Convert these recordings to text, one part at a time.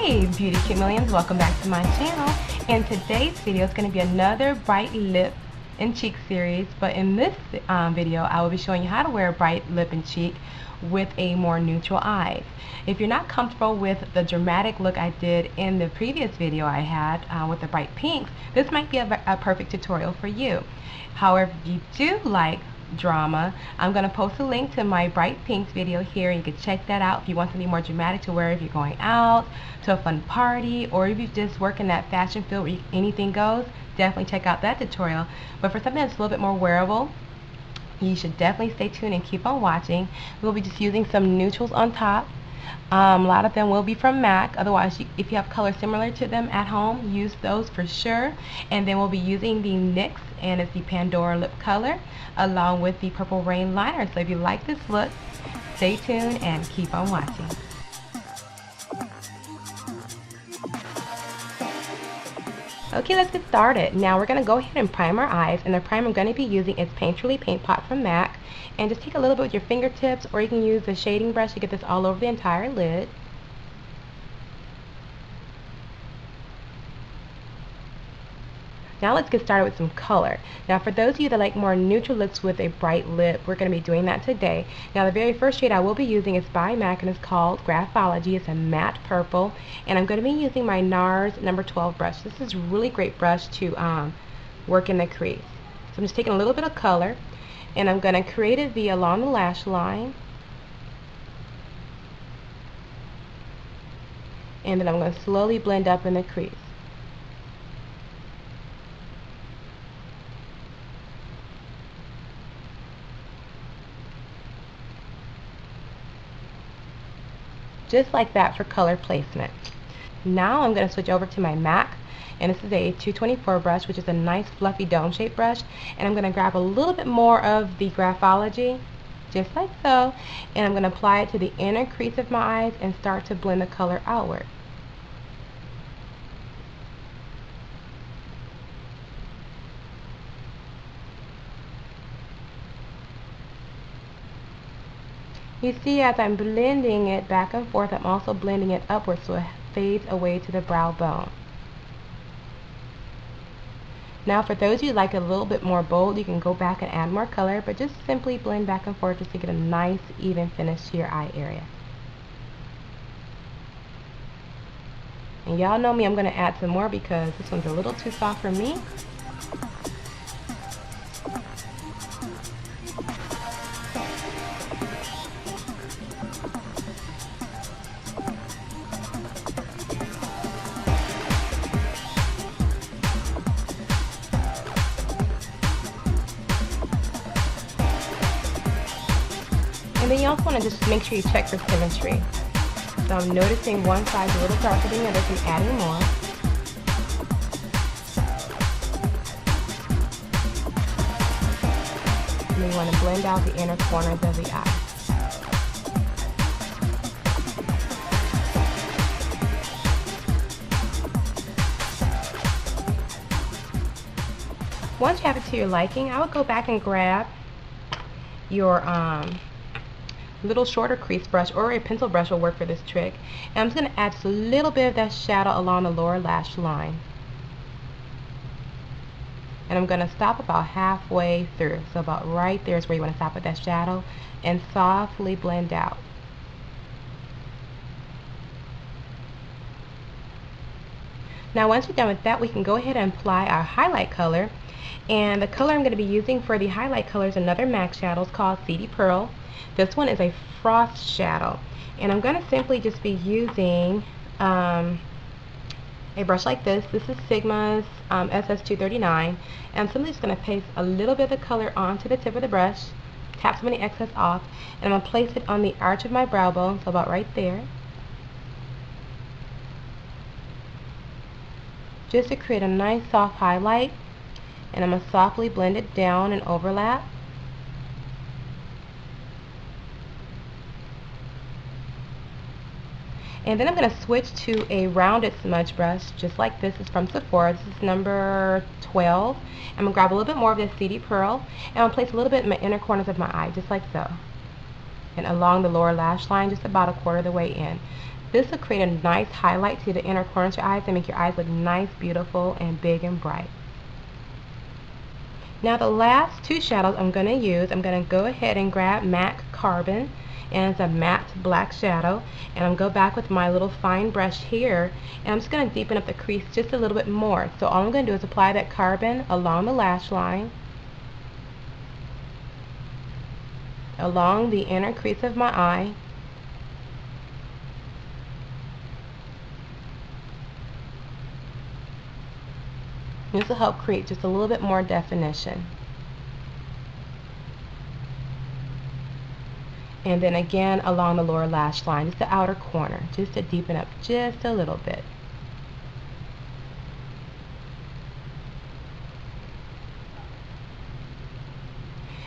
Hey beauty chameleons, welcome back to my channel. And today's video is going to be another bright lip and cheek series, but in this video I will be showing you how to wear a bright lip and cheek with a more neutral eye. If you're not comfortable with the dramatic look I did in the previous video I had with the bright pinks, this might be a perfect tutorial for you. However, if you do like drama, I'm going to post a link to my bright pinks video here. You can check that out if you want something more dramatic to wear if you're going out to a fun party, or if you just work in that fashion field where anything goes. Definitely check out that tutorial. But for something that's a little bit more wearable, you should definitely stay tuned and keep on watching. We'll be just using some neutrals on top. A lot of them will be from MAC. Otherwise, if you have colors similar to them at home, use those for sure. And then we'll be using the NYX, and it's the Pandora lip color, along with the Purple Rain liner. So if you like this look, stay tuned and keep on watching. Okay, let's get started. Now we're going to go ahead and prime our eyes, and the primer I'm going to be using is Painterly Paint Pot from MAC. And just take a little bit with your fingertips, or you can use the shading brush to get this all over the entire lid. Now let's get started with some color. Now for those of you that like more neutral looks with a bright lip, we're going to be doing that today. Now the very first shade I will be using is by MAC, and it's called Graphology. It's a matte purple, and I'm going to be using my NARS number 12 brush. This is a really great brush to work in the crease. So I'm just taking a little bit of color, and I'm going to create a V along the lash line, and then I'm going to slowly blend up in the crease. Just like that for color placement. Now I'm going to switch over to my MAC, and this is a 224 brush, which is a nice fluffy dome shaped brush, and I'm going to grab a little bit more of the Graphology, just like so, and I'm going to apply it to the inner crease of my eyes and start to blend the color outward. You see, as I'm blending it back and forth, I'm also blending it upwards so it fades away to the brow bone. Now for those of you who like it a little bit more bold, you can go back and add more color, but just simply blend back and forth just to get a nice even finish to your eye area. And y'all know me, I'm going to add some more because this one's a little too soft for me. And then you also want to just make sure you check for symmetry. So I'm noticing one side's a little darker than the other, so I'm adding more. And then you want to blend out the inner corners of the eye. Once you have it to your liking, I would go back and grab your little shorter crease brush, or a pencil brush will work for this trick, and I'm just going to add just a little bit of that shadow along the lower lash line, and I'm going to stop about halfway through. So about right there is where you want to stop with that shadow, and softly blend out. Now once we're done with that, we can go ahead and apply our highlight color, and the color I'm going to be using for the highlight color is another MAC shadow. It's called Seedy Pearl. This one is a frost shadow, and I'm going to simply just be using a brush like this. This is Sigma's SS239, and I'm simply just going to paste a little bit of the color onto the tip of the brush, tap some of the excess off, and I'm going to place it on the arch of my brow bone, so about right there, just to create a nice soft highlight. And I'm going to softly blend it down and overlap. And then I'm going to switch to a rounded smudge brush, just like this. Is from Sephora. This is number 12. I'm going to grab a little bit more of this Seedy Pearl, and I'll place a little bit in my inner corners of my eye, just like so. And along the lower lash line, just about a quarter of the way in. This will create a nice highlight to the inner corners of your eyes and make your eyes look nice, beautiful, and big and bright. Now the last two shadows I'm going to use, I'm going to go ahead and grab MAC Carbon, and it's a matte black shadow, and I'm going to go back with my little fine brush here, and I'm just going to deepen up the crease just a little bit more. So all I'm going to do is apply that carbon along the lash line, along the inner crease of my eye, this will help create just a little bit more definition. And then again along the lower lash line, just the outer corner, just to deepen up just a little bit.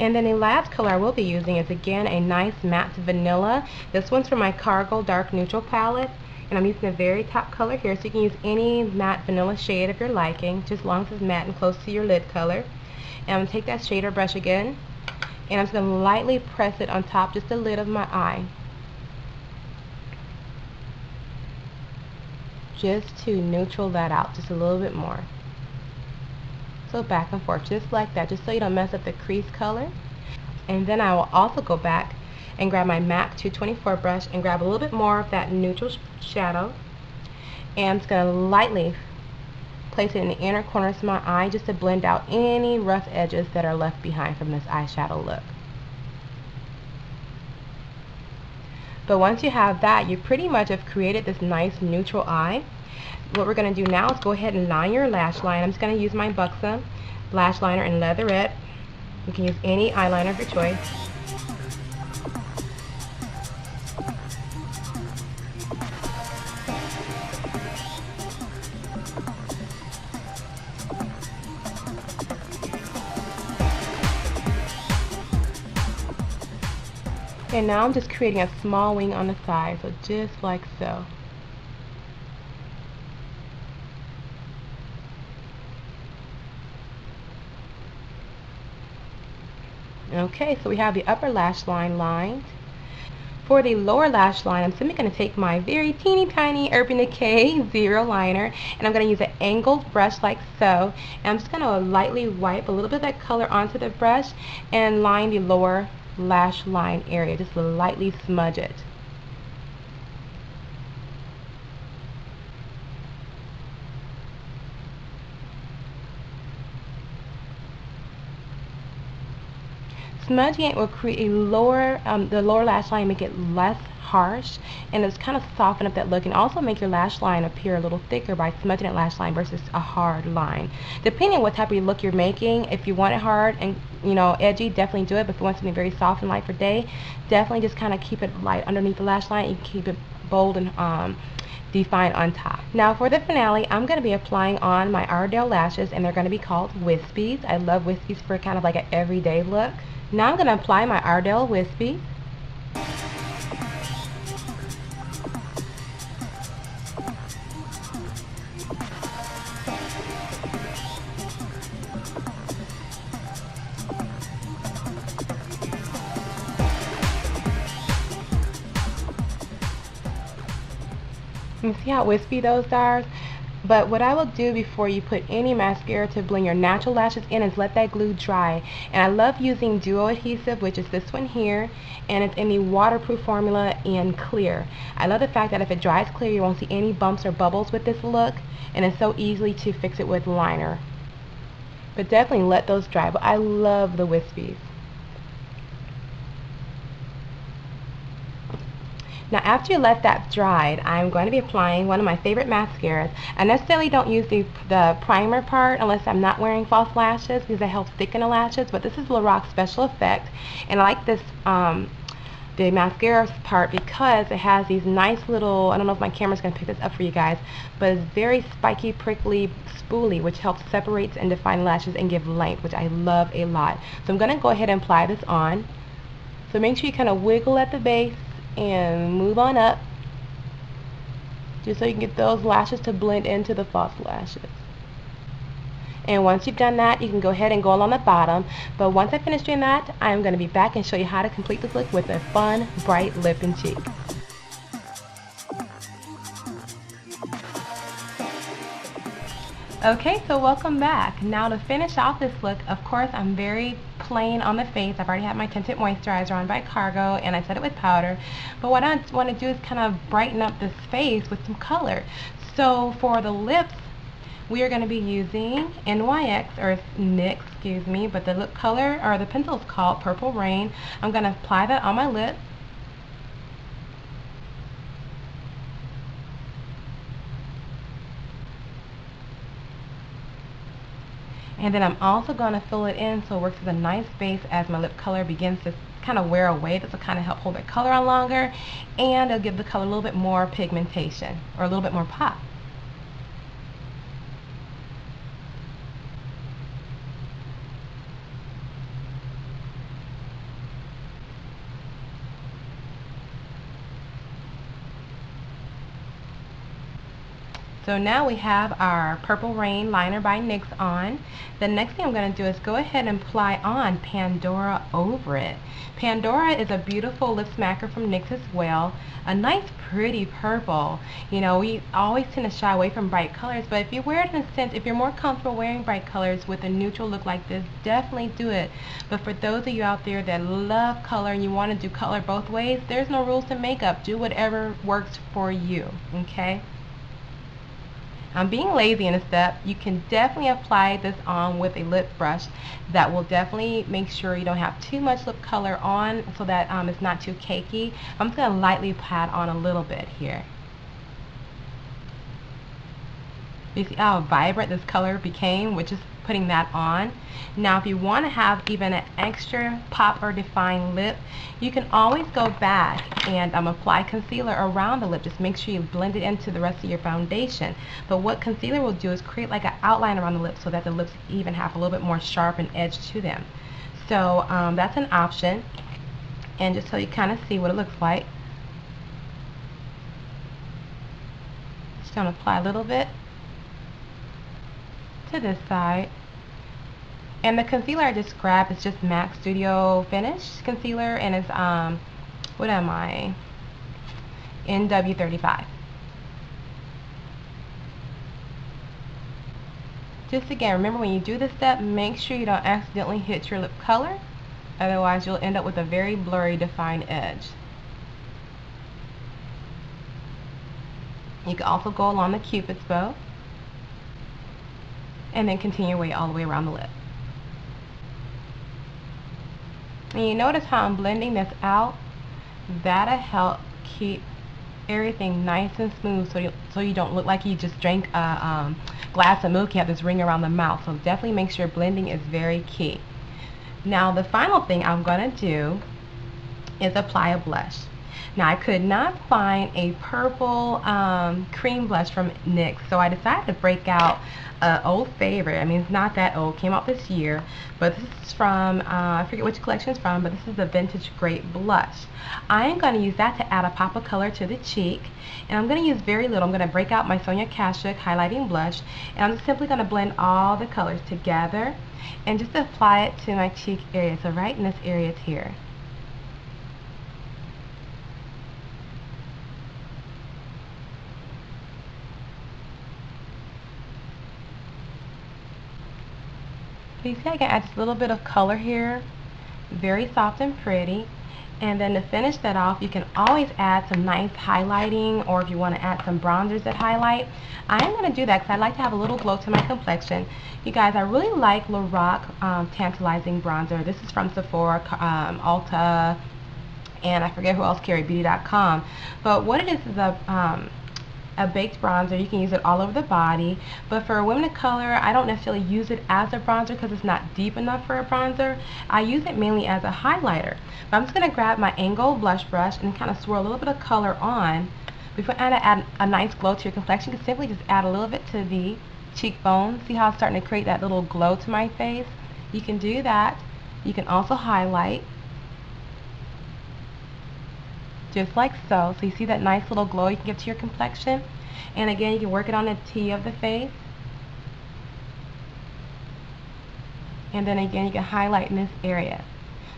And then the last color I will be using is again a nice matte vanilla. This one's from my Cargo Dark Neutral palette. And I'm using the very top color here, so you can use any matte vanilla shade of your liking, just as long as it's matte and close to your lid color. And I'm going to take that shader brush again, and I'm just going to lightly press it on top, just the lid of my eye, just to neutral that out just a little bit more. So back and forth, just like that, just so you don't mess up the crease color. And then I will also go back and grab my MAC 224 brush and grab a little bit more of that neutral shadow, and I'm just going to lightly place it in the inner corners of my eye just to blend out any rough edges that are left behind from this eyeshadow look. But once you have that, you pretty much have created this nice neutral eye. What we're going to do now is go ahead and line your lash line. I'm just going to use my Buxom lash liner in Leatherette. You can use any eyeliner of your choice. And now I'm just creating a small wing on the side, so just like so. Okay, so we have the upper lash line lined. For the lower lash line, I'm simply going to take my very teeny tiny Urban Decay Zero liner, and I'm going to use an angled brush like so. And I'm just going to lightly wipe a little bit of that color onto the brush and line the lower lash line area, just lightly smudge it. Smudging it will create a lower, the lower lash line, make it less harsh, and it's kind of soften up that look, and also make your lash line appear a little thicker by smudging that lash line versus a hard line. Depending on what type of look you're making, if you want it hard and edgy, definitely do it. But if you want something very soft and light for day, definitely just kind of keep it light underneath the lash line. You can keep it bold and defined on top. Now for the finale, I'm going to be applying on my Ardell lashes, and they're going to be called Wispies. I love Wispies for kind of like an everyday look. Now I'm going to apply my Ardell Wispy. You see how wispy those are? But what I will do before you put any mascara to blend your natural lashes in is let that glue dry. And I love using duo adhesive, which is this one here, and it's in the waterproof formula in clear. I love the fact that if it dries clear, you won't see any bumps or bubbles with this look, and it's so easily to fix it with liner. But definitely let those dry. But I love the wispies. Now after you let that dried, I'm going to be applying one of my favorite mascaras. I necessarily don't use the primer part unless I'm not wearing false lashes, because it helps thicken the lashes, but this is Lorac Special Effect, and I like this the mascara part because it has these nice little, I don't know if my camera's going to pick this up for you guys, but it's very spiky, prickly, spoolie, which helps separate and define lashes and give length, which I love a lot. So I'm going to go ahead and apply this on. So make sure you kind of wiggle at the base and move on up, just so you can get those lashes to blend into the false lashes. And once you've done that, you can go ahead and go along the bottom. But once I finish doing that, I'm going to be back and show you how to complete this look with a fun, bright lip and cheek. Okay, so welcome back. Now to finish off this look, of course, I'm very plain on the face. I've already had my tinted moisturizer on by Cargo, and I set it with powder. But what I want to do is kind of brighten up this face with some color. So for the lips, we are going to be using NYX, or NYX, excuse me, but the lip color, or the pencil is called Purple Rain. I'm going to apply that on my lip. And then I'm also going to fill it in so it works as a nice base as my lip color begins to kind of wear away. This will kind of help hold the color on longer, and it'll give the color a little bit more pigmentation, or a little bit more pop. So now we have our Purple Rain liner by NYX on. The next thing I'm going to do is go ahead and apply on Pandora over it. Pandora is a beautiful lip smacker from NYX as well. A nice pretty purple. You know, we always tend to shy away from bright colors, but if you wear it in a sense, if you're more comfortable wearing bright colors with a neutral look like this, definitely do it. But for those of you out there that love color and you want to do color both ways, there's no rules to makeup. Do whatever works for you, okay? I'm being lazy in a step. You can definitely apply this on with a lip brush. That will definitely make sure you don't have too much lip color on, so that it's not too cakey. I'm just going to lightly pat on a little bit here. You see how vibrant this color became with just putting that on. Now if you want to have even an extra pop or defined lip, you can always go back and apply concealer around the lip. Just make sure you blend it into the rest of your foundation. But what concealer will do is create like an outline around the lips so that the lips even have a little bit more sharp and edge to them. So that's an option. And just so you kind of see what it looks like, just going to apply a little bit to this side. And the concealer I just grabbed is just MAC Studio Finish concealer, and it's what am I, NW35. Just again, remember when you do this step, make sure you don't accidentally hit your lip color, otherwise you'll end up with a very blurry defined edge. You can also go along the Cupid's bow and then continue your way all the way around the lip. And you notice how I'm blending this out? That'll help keep everything nice and smooth, so you don't look like you just drank a glass of milk. You have this ring around the mouth. So definitely make sure blending is very key. Now the final thing I'm going to do is apply a blush. Now I could not find a purple cream blush from NYX, so I decided to break out an old favorite. I mean, it's not that old, came out this year, but this is from, I forget which collection it's from, but this is the Vintage Grape Blush. I am going to use that to add a pop of color to the cheek, and I'm going to use very little. I'm going to break out my Sonia Kashuk highlighting blush, and I'm just simply going to blend all the colors together and just apply it to my cheek area, so right in this area here. So you see I can add just a little bit of color here, very soft and pretty. And then to finish that off, you can always add some nice highlighting, or if you want to add some bronzers that highlight. I am going to do that because I like to have a little glow to my complexion. You guys, I really like Lorac Tantalizing Bronzer. This is from Sephora, Ulta, and I forget who else carried, Beauty.com. But what it is a baked bronzer. You can use it all over the body, but for women of color, I don't necessarily use it as a bronzer because it's not deep enough for a bronzer. I use it mainly as a highlighter. But I'm just going to grab my angled blush brush and kind of swirl a little bit of color on. Before I add a nice glow to your complexion, you can simply just add a little bit to the cheekbone. See how it's starting to create that little glow to my face? You can do that. You can also highlight, just like so. So you see that nice little glow you can give to your complexion. And again, you can work it on the T of the face. And then again, you can highlight in this area.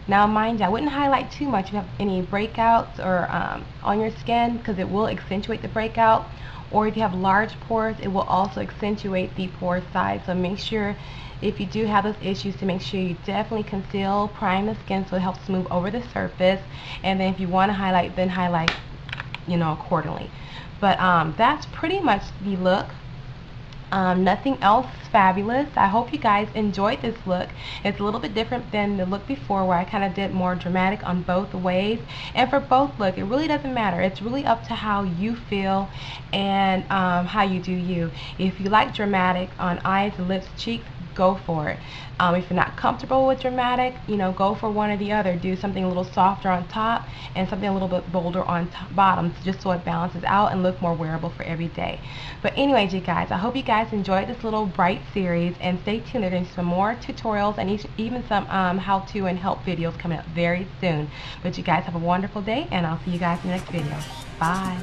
Now mind you, I wouldn't highlight too much if you have any breakouts or on your skin, because it will accentuate the breakout. Or if you have large pores, it will also accentuate the pore size. So make sure, if you do have those issues, to make sure you definitely conceal, prime the skin so it helps smooth over the surface. And then if you want to highlight, then highlight, you know, accordingly. But that's pretty much the look. Nothing else fabulous. I hope you guys enjoyed this look. It's a little bit different than the look before, where I kind of did more dramatic on both ways. And for both look, it really doesn't matter. It's really up to how you feel and how you do you. If you like dramatic on eyes, lips, cheeks, go for it. If you're not comfortable with dramatic, you know, go for one or the other. Do something a little softer on top and something a little bit bolder on bottom, just so it balances out and look more wearable for every day. But anyways, you guys, I hope you guys enjoyed this little bright series, and stay tuned. There's some more tutorials and even some how-to and help videos coming up very soon. But you guys have a wonderful day, and I'll see you guys in the next video. Bye.